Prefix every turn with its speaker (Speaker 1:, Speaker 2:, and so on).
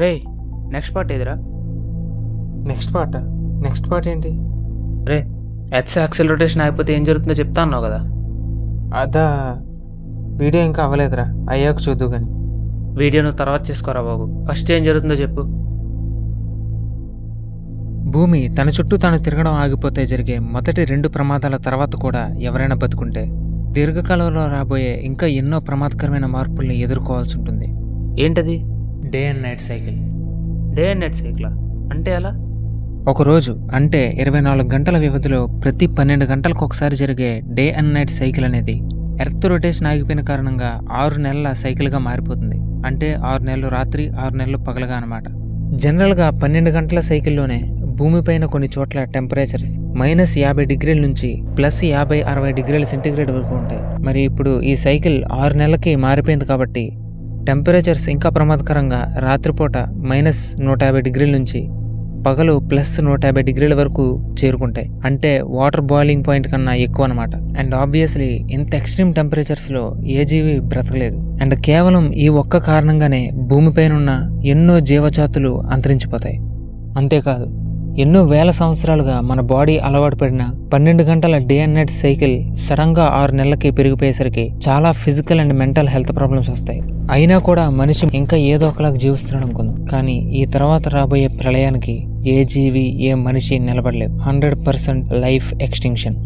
Speaker 1: రే next part ఏదిరా?
Speaker 2: Next part ఏంటి?
Speaker 1: రే earth acceleration అయిపోతే ఏం జరుగుతుందో చెప్తా అన్నావు కదా.
Speaker 2: అదా వీడియో ఇంకా అవ్వలేదురా, అయ్యాక చూద్దు కానీ.
Speaker 1: వీడియో నువ్వు తర్వాత చేసుకోరా బాబు, ఫస్ట్ ఏం జరుగుతుందో చెప్పు.
Speaker 2: భూమి తన చుట్టూ తాను తిరగడం ఆగిపోతే జరిగే మొదటి 2 ప్రమాదాల తర్వాత కూడా ఎవరైనా బతుకుంటే దీర్ఘకాలంలో రాబోయే ఇంకా ఎన్నో ప్రమాదకరమైన మార్పుల్ని ఎదుర్కోవాల్సి ఉంటుంది.
Speaker 1: ఏంటది?
Speaker 2: Day and night cycle.
Speaker 1: Day and night cycle అంటే ఎలా?
Speaker 2: ఒకరోజు అంటే 24 గంటల వ్యవధిలో ప్రతి 12 గంటలకు ఒకసారి జరిగే డే అండ్ నైట్ సైకిల్ అనేది ఎర్త్ రొటేషన్ ఆగిపోయిన కారణంగా 6 నెలల సైకిల్గా మారిపోతుంది. అంటే 6 నెలలు రాత్రి 6 నెలలు పగలగా అనమాట. జనరల్గా 12 గంటల సైకిల్లోనే భూమిపైన కొన్ని చోట్ల టెంపరేచర్స్ -50 డిగ్రీల నుంచి +50-60 డిగ్రీల సెంటీగ్రేడ్ వరకు ఉంటాయి. మరి ఇప్పుడు ఈ సైకిల్ 6 నెలలకి మారిపోయింది కాబట్టి టెంపరేచర్స్ ఇంకా ప్రమాదకరంగా రాత్రిపూట -150 డిగ్రీల నుంచి పగలు +150 డిగ్రీల వరకు చేరుకుంటాయి. అంటే వాటర్ బాయిలింగ్ పాయింట్ కన్నా ఎక్కువ అనమాట. అండ్ ఆబ్వియస్లీ ఇంత ఎక్స్ట్రీమ్ టెంపరేచర్స్లో ఏ జీవి బ్రతకలేదు. అండ్ కేవలం ఈ ఒక్క కారణంగానే భూమిపైన ఉన్న ఎన్నో జీవజాతులు అంతరించిపోతాయి. అంతేకాదు, ఎన్నో వేల సంవత్సరాలుగా మన బాడీ అలవాటు పడిన 12 గంటల డే అండ్ నైట్ సైకిల్ సడన్గా 6 నెలలకి పెరిగిపోయేసరికి చాలా physical and mental health problems వస్తాయి. అయినా కూడా మనిషి ఇంకా ఏదో ఒకలాగా జీవిస్తున్నాడు అనుకుందాం. కానీ ఈ తర్వాత రాబోయే ప్రళయానికి ఏ జీవి ఏ మనిషి నిలబడలేవు. 100% లైఫ్ ఎక్స్టింక్షన్.